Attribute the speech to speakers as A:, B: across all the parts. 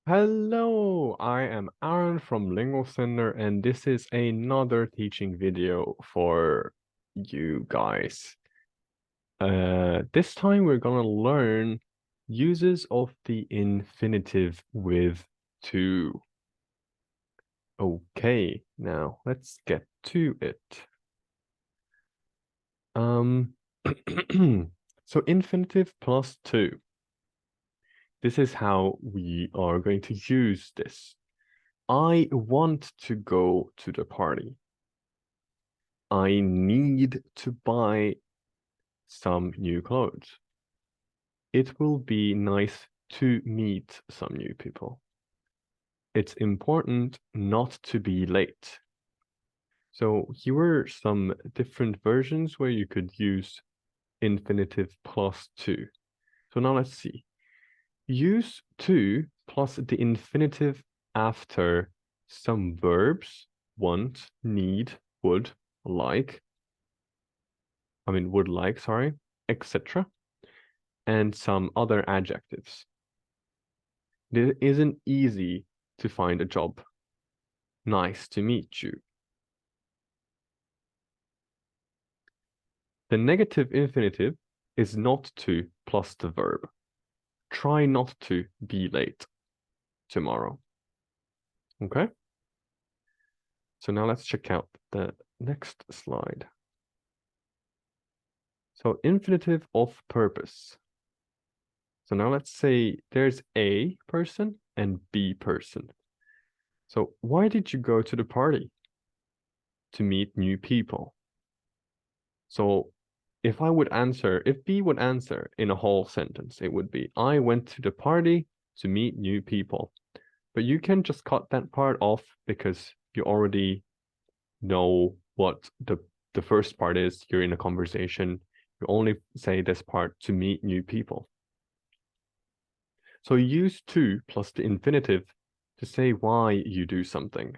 A: Hello, I am Aaron from Lingvo Center, and this is another teaching video for you guys. This time we're gonna learn uses of the infinitive with to. Okay, now let's get to it. So infinitive plus to. This is how we are going to use this. I want to go to the party. I need to buy some new clothes. It will be nice to meet some new people. It's important not to be late. So here were some different versions where you could use infinitive plus to. So now let's see. Use to plus the infinitive after some verbs, want, need, would like, sorry, etc. And some other adjectives. It isn't easy to find a job. Nice to meet you. The negative infinitive is not to plus the verb. Try not to be late tomorrow. Okay? So now let's check out the next slide. So infinitive of purpose. So now let's say there's A person and B person. So why did you go to the party? To meet new people. So if B would answer in a whole sentence, it would be, I went to the party to meet new people. But you can just cut that part off because you already know what the first part is. You're in a conversation. You only say this part to meet new people. So use to plus the infinitive to say why you do something.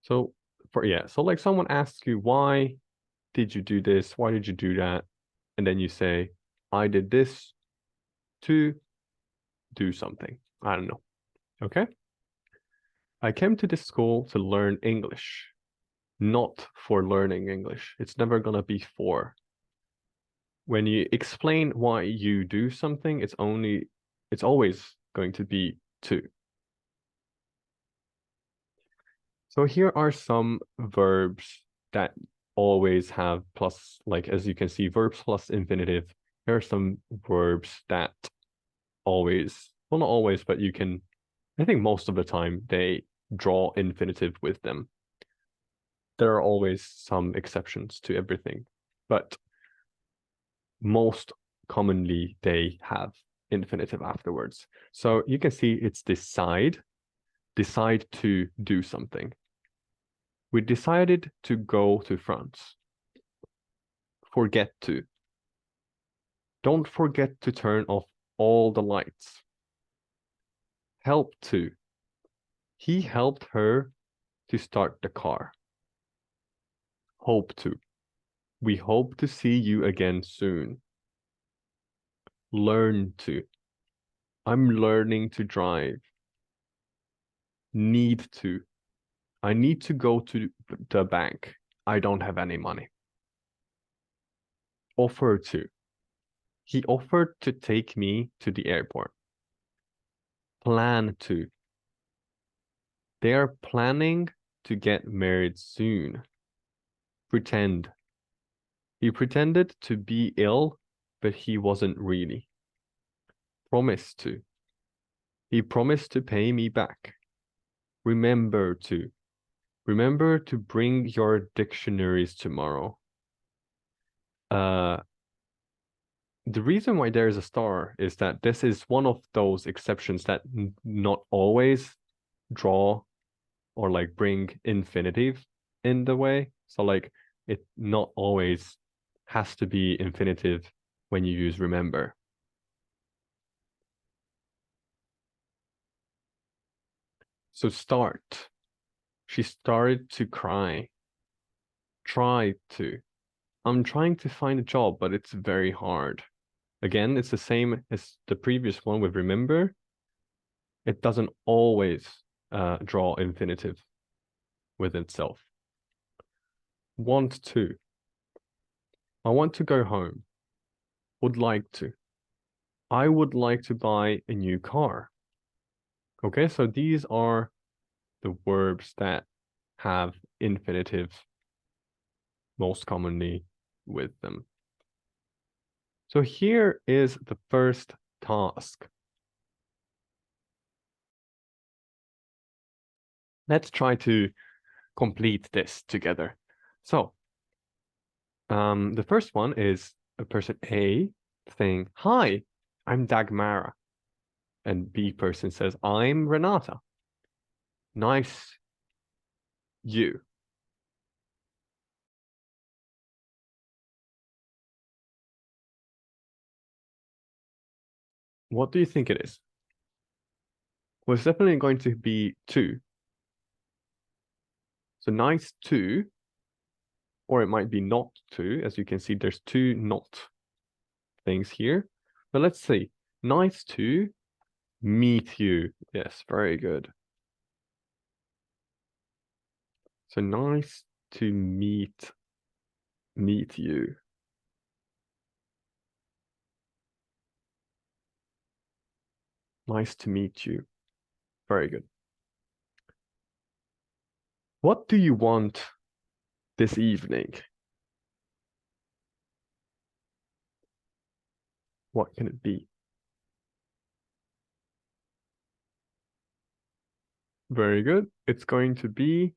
A: So like someone asks you, why did you do this? Why did you do that? And then you say, I did this to do something. I don't know. Okay? I came to this school to learn English, not for learning English. It's never gonna be for. When you explain why you do something, it's always going to be to. So here are some verbs that always have plus, like as you can see, verbs plus infinitive. Here are some verbs that always, well, not always, but I think most of the time they draw infinitive with them. There are always some exceptions to everything, but most commonly they have infinitive afterwards. So you can see it's decide to do something. We decided to go to France. Forget to. Don't forget to turn off all the lights. Help to. He helped her to start the car. Hope to. We hope to see you again soon. Learn to. I'm learning to drive. Need to. I need to go to the bank. I don't have any money. Offer to. He offered to take me to the airport. Plan to. They are planning to get married soon. Pretend. He pretended to be ill, but he wasn't really. Promise to. He promised to pay me back. Remember to. Remember to bring your dictionaries tomorrow. The reason why there is a star is that this is one of those exceptions that not always draw or like bring infinitive in the way. So like it not always has to be infinitive when you use remember. So start. She started to cry. Try to. I'm trying to find a job, but it's very hard. Again, it's the same as the previous one with remember. It doesn't always draw infinitive with itself. Want to. I want to go home. Would like to. I would like to buy a new car. Okay, so these are the verbs that have infinitive most commonly with them. So here is the first task. Let's try to complete this together. So, the first one is a person A saying, "Hi, I'm Dagmara." And B person says, "I'm Renata." Nice. You. What do you think it is? Well, it's definitely going to be two. So nice two, or it might be not two. As you can see, there's two not things here. But let's see. Nice to meet you. Yes, very good. So nice to meet you. Nice to meet you. Very good. What do you want this evening? What can it be? Very good. It's going to be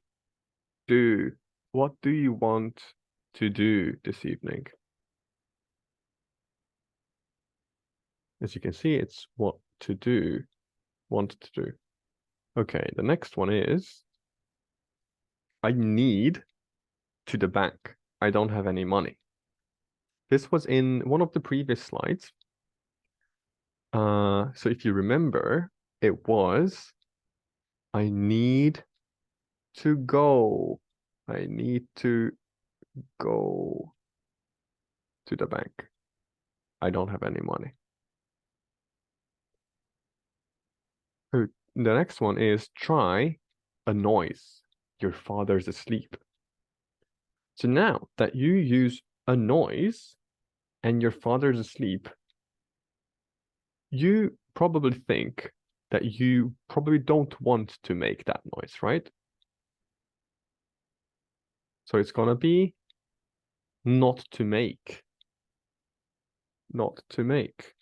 A: do. What do you want to do this evening? As you can see, it's what to do, want to do. Okay, the next one is I need to the bank. I don't have any money. This was in one of the previous slides. So if you remember, it was I need to go. I need to go to the bank. I don't have any money. So the next one is try a noise. Your father's asleep. So now that you use a noise and your father's asleep, you probably think that you probably don't want to make that noise, right? So it's gonna be not to make. Not to make.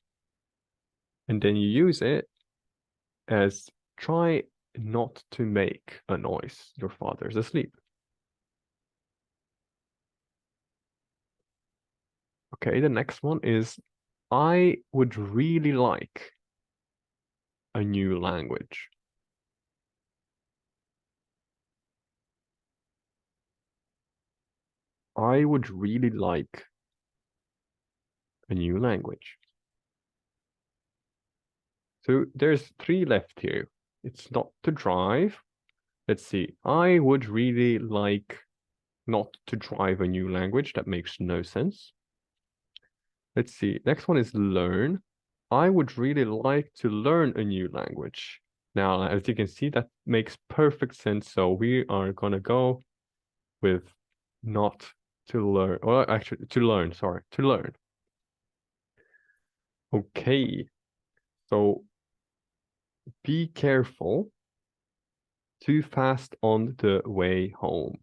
A: And then you use it as try not to make a noise. Your father's asleep. Okay, the next one is I would really like a new language. I would really like a new language. So there's three left here. It's not to drive. Let's see. I would really like not to drive a new language. That makes no sense. Let's see. Next one is learn. I would really like to learn a new language. Now, as you can see, that makes perfect sense. So we are gonna go with not to learn, or actually to learn, sorry, to learn. Okay. So be careful. Too fast on the way home.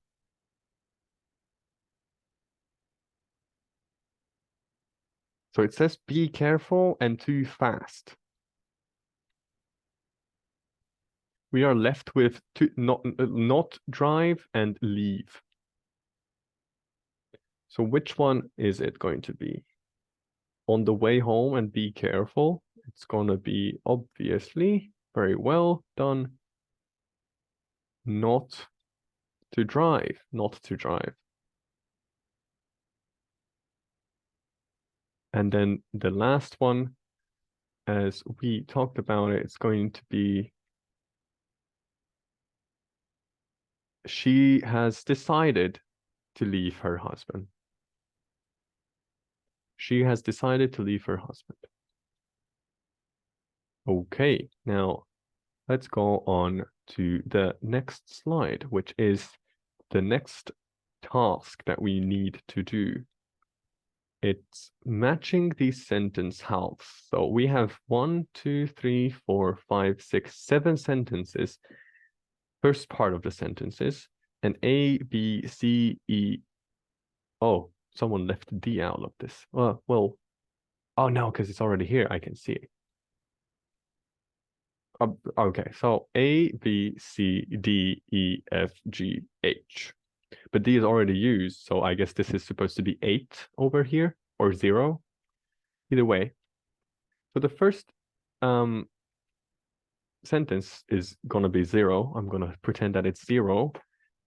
A: So it says be careful and too fast. We are left with to not drive and leave. So which one is it going to be? On the way home and be careful. It's going to be obviously very well done. Not to drive, not to drive. And then the last one, as we talked about it, it's going to be she has decided to leave her husband. She has decided to leave her husband. Okay, now let's go on to the next slide, which is the next task that we need to do. It's matching these sentence halves. So we have 1, 2, 3, 4, 5, 6, 7 sentences. First part of the sentences, and A, B, C, E. Oh, someone left D out of this. Well, oh no, because it's already here. I can see it. Okay, so A, B, C, D, E, F, G, H. But D is already used, so I guess this is supposed to be 8 over here, or 0. Either way. So the first sentence is gonna be 0. I'm gonna pretend that it's 0.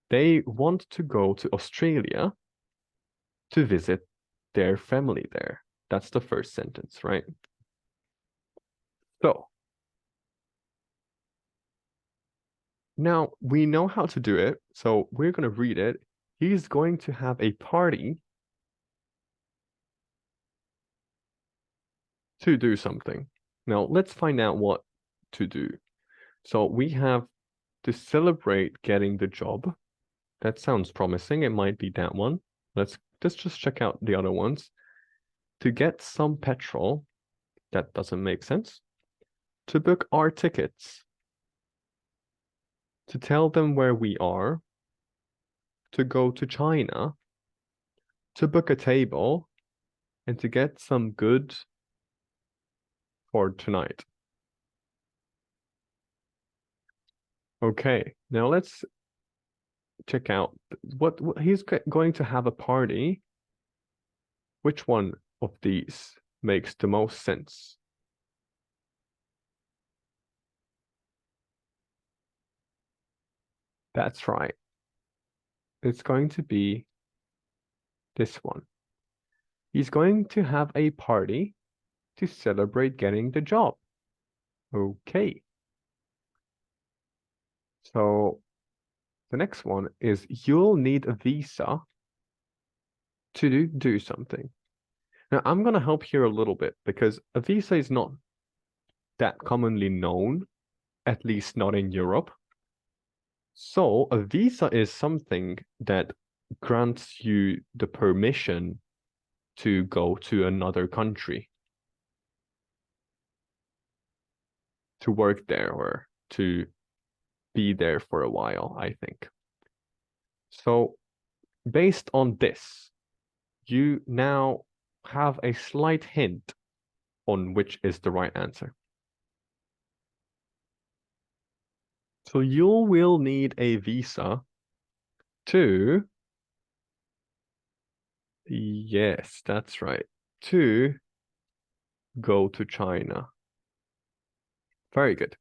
A: They want to go to Australia to visit their family there. That's the first sentence, right? So now we know how to do it, so we're going to read it. He's going to have a party to do something. Now let's find out what to do. So we have to celebrate getting the job. That sounds promising. It might be that one. Let's just check out the other ones. To get some petrol. That doesn't make sense. To book our tickets. To tell them where we are. To go to China. To book a table. And to get some good for tonight. Okay, now let's check out what he's going to have a party. Which one of these makes the most sense? That's right. It's going to be this one. He's going to have a party to celebrate getting the job. Okay. So the next one is you'll need a visa to do something. Now I'm going to help here a little bit because a visa is not that commonly known, at least not in Europe. So a visa is something that grants you the permission to go to another country, to work there or to be there for a while, I think. So based on this, you now have a slight hint on which is the right answer. So you will need a visa to, yes, that's right, to go to China. Very good.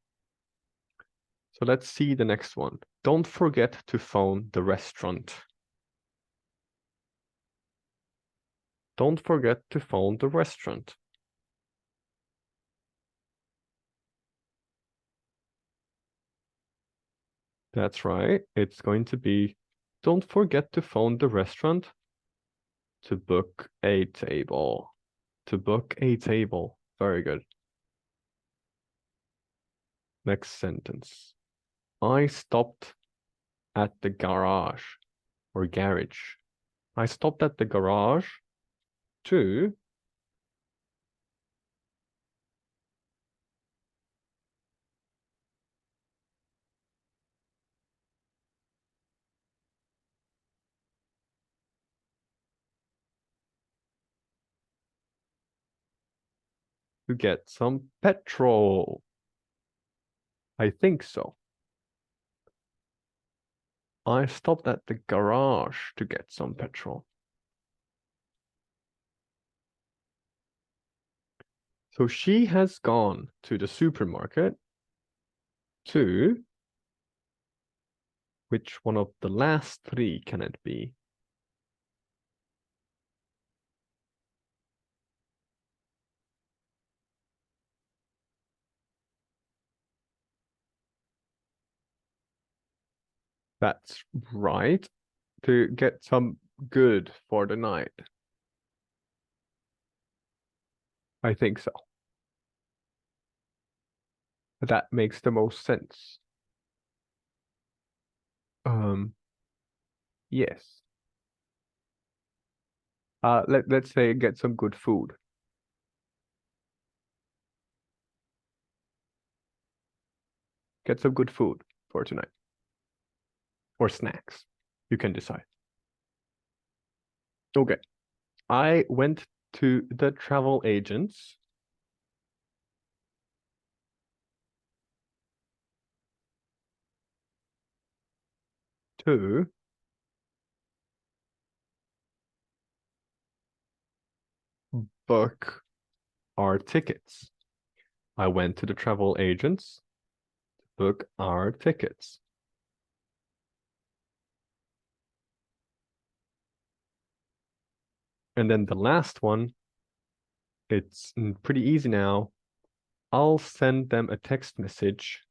A: So let's see the next one. Don't forget to phone the restaurant. Don't forget to phone the restaurant. That's right. It's going to be, don't forget to phone the restaurant to book a table. To book a table. Very good. Next sentence. I stopped at the garage or garage. I stopped at the garage to get some petrol. I think so. I stopped at the garage to get some petrol. So she has gone to the supermarket to, which one of the last three can it be? That's right. To get some good for the night. I think so. That makes the most sense. Yes. Let's say get some good food. Get some good food for tonight. Or snacks. You can decide. Okay. I went to the travel agents to book our tickets. I went to the travel agents to book our tickets. And then the last one, it's pretty easy now. I'll send them a text message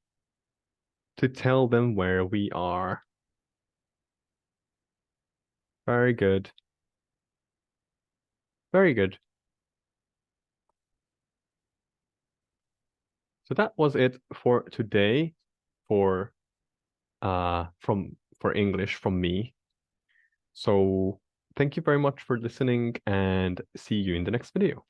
A: to tell them where we are. Very good. Very good. So that was it for today for English from me. So thank you very much for listening and see you in the next video.